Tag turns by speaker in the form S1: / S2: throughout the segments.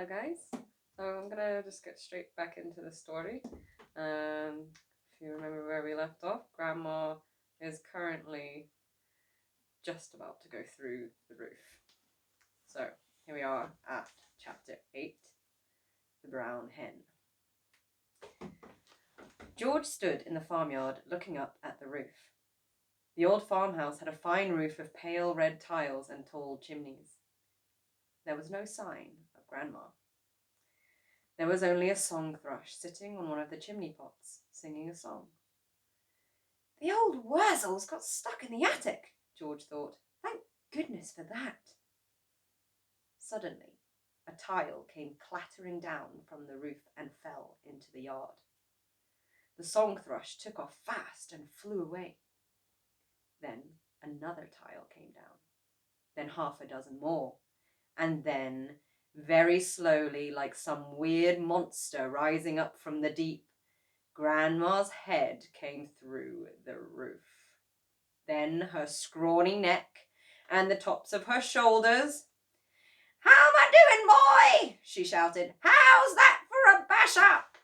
S1: Hello guys. So I'm gonna just get straight back into the story. If you remember where we left off, Grandma is currently just about to go through the roof. So here we are at chapter 8, The Brown Hen. George stood in the farmyard looking up at the roof. The old farmhouse had a fine roof of pale red tiles and tall chimneys. There was no sign of Grandma. There was only a song thrush sitting on one of the chimney pots, singing a song. The old Wurzels got stuck in the attic, George thought. Thank goodness for that. Suddenly, a tile came clattering down from the roof and fell into the yard. The song thrush took off fast and flew away. Then another tile came down, then half a dozen more, and then, very slowly, like some weird monster rising up from the deep, Grandma's head came through the roof. Then her scrawny neck and the tops of her shoulders. "How am I doing, boy?" she shouted. "How's that for a bash up?"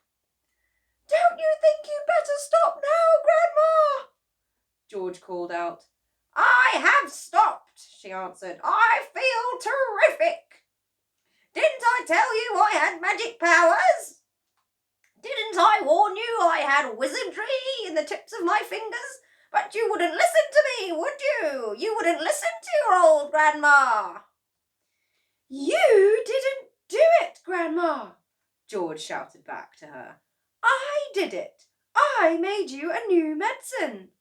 S1: "Don't you think you'd better stop now, Grandma?" George called out. "I have stopped," she answered. "I feel terrific. Didn't I tell you I had magic powers? Didn't I warn you I had wizardry in the tips of my fingers? But you wouldn't listen to me, would you? You wouldn't listen to your old Grandma." "You didn't do it, Grandma," George shouted back to her. "I did it. I made you a new medicine."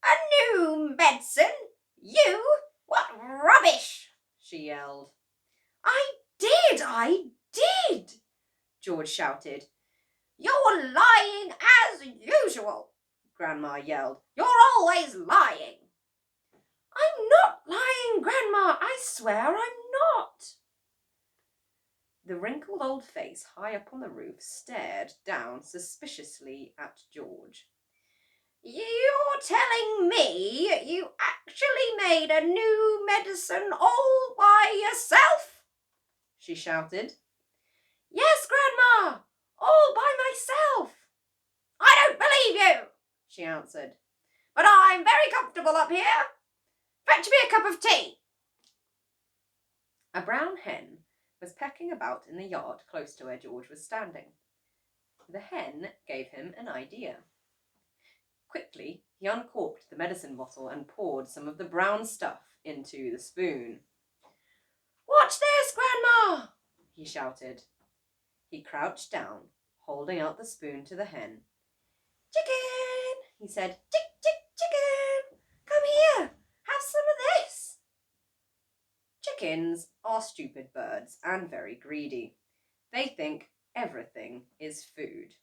S1: "A new medicine? You? What rubbish!" she yelled. I did, George shouted. "You're lying as usual," Grandma yelled. "You're always lying." "I'm not lying, Grandma. I swear I'm not." The wrinkled old face high up on the roof stared down suspiciously at George. "You're telling me you actually made a new medicine all by yourself?" she shouted. "Yes, Grandma, all by myself." "I don't believe you," she answered. "But I'm very comfortable up here. Fetch me a cup of tea." A brown hen was pecking about in the yard close to where George was standing. The hen gave him an idea. Quickly, he uncorked the medicine bottle and poured some of the brown stuff into the spoon. "Watch this, Grandma!" he shouted. He crouched down, holding out the spoon to the hen. "Chicken," he said. "Chick, chick, chicken. Come here, have some of this." Chickens are stupid birds and very greedy. They think everything is food.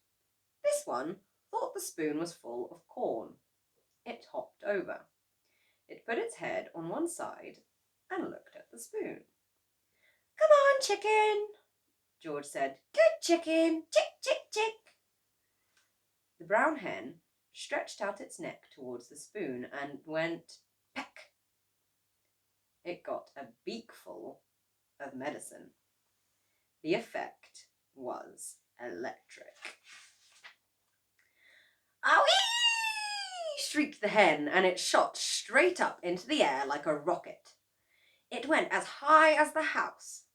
S1: This one thought the spoon was full of corn. It hopped over. It put its head on one side and looked at the spoon. "Come on, chicken," George said. "Good chicken. Chick, chick, chick." The brown hen stretched out its neck towards the spoon and went peck. It got a beakful of medicine. The effect was electric. "Awee!" shrieked the hen, and it shot straight up into the air like a rocket. It went as high as the house.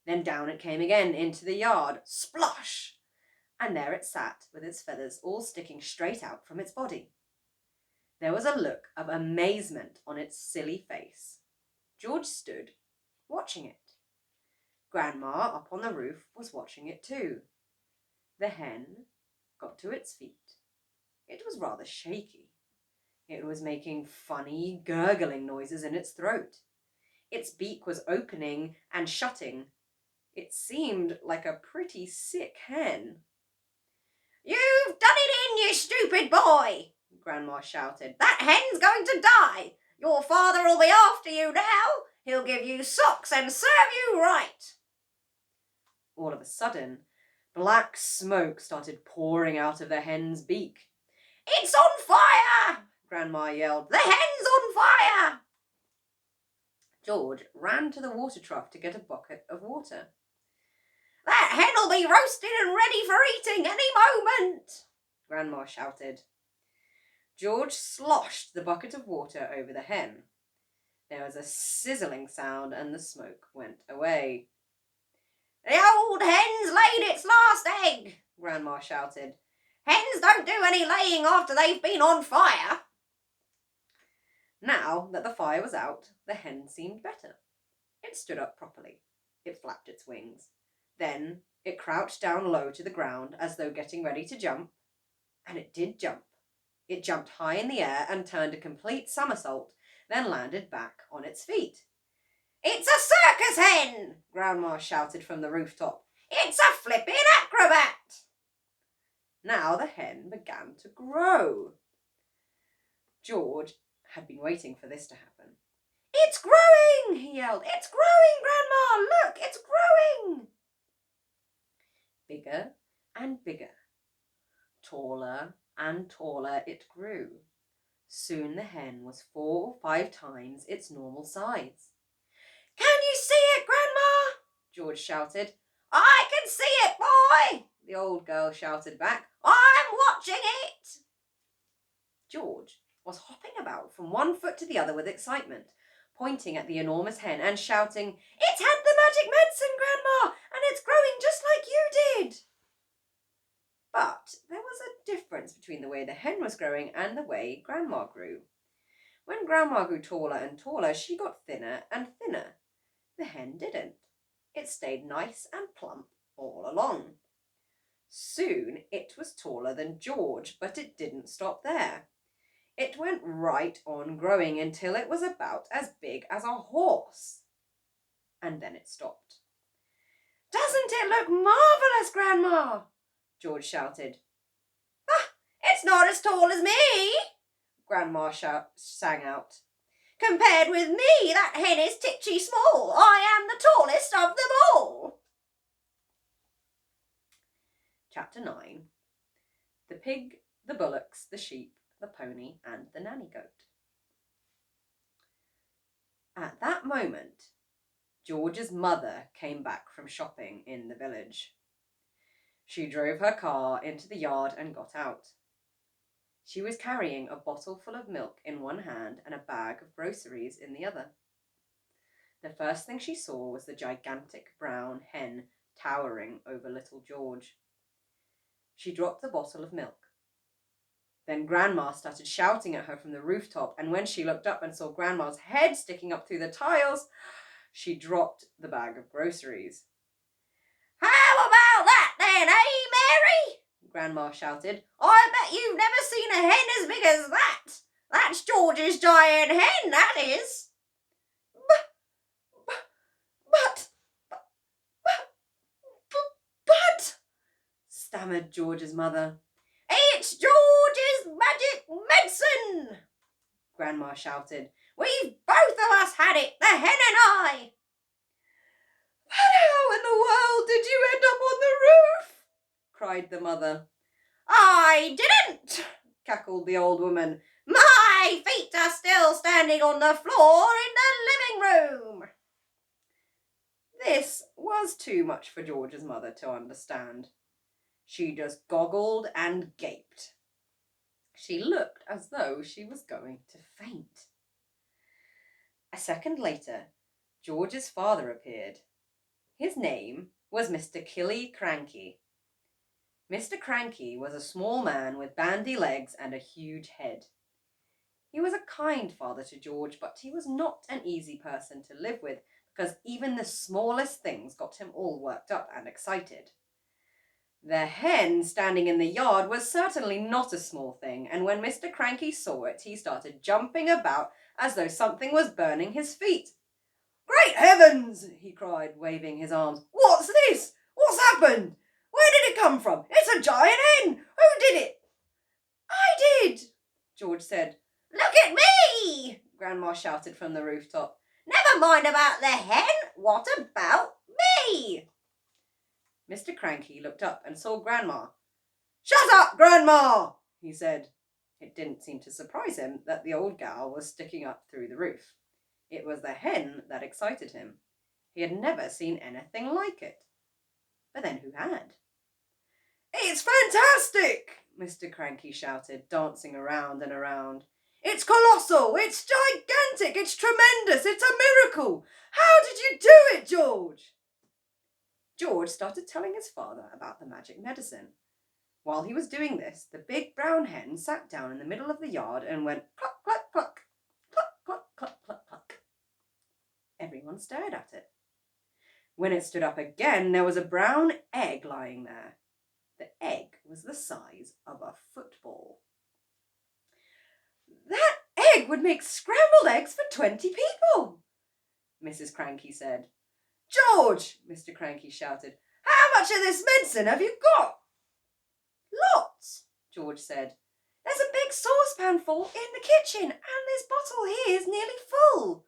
S1: Then down it came again into the yard. Splosh! And there it sat, with its feathers all sticking straight out from its body. There was a look of amazement on its silly face. George stood, watching it. Grandma, up on the roof, was watching it too. The hen got to its feet. It was rather shaky. It was making funny, gurgling noises in its throat. Its beak was opening and shutting. It seemed like a pretty sick hen. "You've done it in, you stupid boy!" Grandma shouted. "That hen's going to die. Your father'll be after you now. He'll give you socks and serve you right." All of a sudden, black smoke started pouring out of the hen's beak. "It's on fire!" Grandma yelled. "The hen's on fire!" George ran to the water trough to get a bucket of water. That hen'll be roasted and ready for eating any moment, Grandma shouted. George sloshed the bucket of water over the hen. There was a sizzling sound and the smoke went away. The old hen's laid its last egg, Grandma shouted. Hens don't do any laying after they've been on fire. Now that the fire was out, the hen seemed better. It stood up properly. It flapped its wings. Then it crouched down low to the ground as though getting ready to jump. And it did jump. It jumped high in the air and turned a complete somersault, then landed back on its feet. It's a circus hen, Grandma shouted from the rooftop. It's a flippin' acrobat. Now the hen began to grow. George had been waiting for this to happen. It's growing, he yelled. It's growing, Grandma. Look, it's growing. Bigger and bigger. Taller and taller it grew. Soon the hen was 4 or 5 times its normal size. Can you see it, Grandma? George shouted. I can see it, boy, the old girl shouted back. I'm watching it. George was hopping about from one foot to the other with excitement, pointing at the enormous hen and shouting, It's had the magic medicine, Grandma, and it's growing just like you did. But there was a difference between the way the hen was growing and the way Grandma grew. When Grandma grew taller and taller, she got thinner and thinner. The hen didn't. It stayed nice and plump all along. Soon it was taller than George, but it didn't stop there. It went right on growing until it was about as big as a horse. And then it stopped. Doesn't it look marvellous, Grandma? George shouted. Ah, it's not as tall as me, Grandma sang out. Compared with me, that hen is titchy small. I am the tallest of them all. Chapter 9. The pig, the bullocks, the sheep, the pony, and the nanny goat. At that moment, George's mother came back from shopping in the village. She drove her car into the yard and got out. She was carrying a bottle full of milk in one hand and a bag of groceries in the other. The first thing she saw was the gigantic brown hen towering over little George. She dropped the bottle of milk. Then Grandma started shouting at her from the rooftop, and when she looked up and saw Grandma's head sticking up through the tiles, she dropped the bag of groceries. How about that then, eh, Mary? Grandma shouted. I bet you've never seen a hen as big as that. That's George's giant hen, that is. But, stammered George's mother. It's George's magic medicine, Grandma shouted. We've both of us had it, the hen and I. But how in the world did you end up on the roof? Cried the mother. I didn't, cackled the old woman. My feet are still standing on the floor in the living room. This was too much for George's mother to understand. She just goggled and gaped. She looked as though she was going to faint. A second later, George's father appeared. His name was Mr. Killiecrankie. Mr. Cranky was a small man with bandy legs and a huge head. He was a kind father to George, but he was not an easy person to live with because even the smallest things got him all worked up and excited. The hen standing in the yard was certainly not a small thing, and when Mr. Cranky saw it, he started jumping about as though something was burning his feet. Great heavens, he cried, waving his arms. What's this? What's happened? Where did it come from? It's a giant hen. Who did it? I did, George said. Look at me, Grandma shouted from the rooftop. Never mind about the hen. What about me? Mr. Cranky looked up and saw Grandma. Shut up, Grandma, he said. It didn't seem to surprise him that the old gal was sticking up through the roof. It was the hen that excited him. He had never seen anything like it. But then who had? "It's fantastic!" Mr. Cranky shouted, dancing around and around. "It's colossal! It's gigantic! It's tremendous! It's a miracle! How did you do it, George?" George started telling his father about the magic medicine. While he was doing this, the big brown hen sat down in the middle of the yard and went cluck, cluck, cluck, cluck, cluck, cluck, cluck, cluck. Everyone stared at it. When it stood up again, there was a brown egg lying there. The egg was the size of a football. "That egg would make scrambled eggs for 20 people," Mrs. Cranky said. "George," Mr. Cranky shouted, "how much of this medicine have you got?" "Lots," George said. "There's a big saucepan full in the kitchen, and this bottle here is nearly full."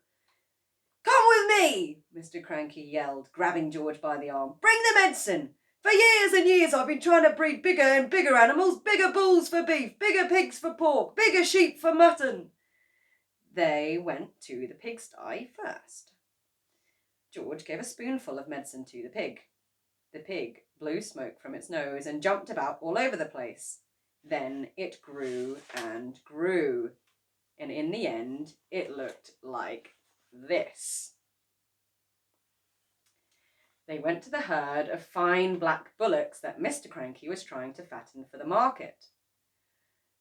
S1: "Come with me," Mr. Cranky yelled, grabbing George by the arm. "Bring the medicine. For years and years I've been trying to breed bigger and bigger animals, bigger bulls for beef, bigger pigs for pork, bigger sheep for mutton." They went to the pigsty first. George gave a spoonful of medicine to the pig. The pig blew smoke from its nose and jumped about all over the place. Then it grew and grew, and in the end it looked like this. They went to the herd of fine black bullocks that Mr. Cranky was trying to fatten for the market.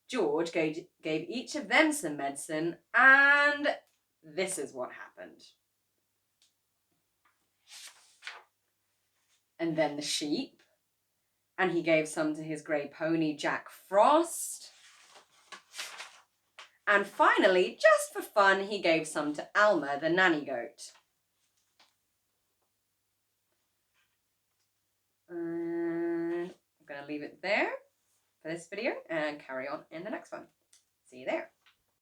S1: George gave each of them some medicine, and this is what happened. And then the sheep, and he gave some to his grey pony, Jack Frost. And finally, just for fun, he gave some to Alma, the nanny goat. I'm going to leave it there for this video and carry on in the next one. See you there.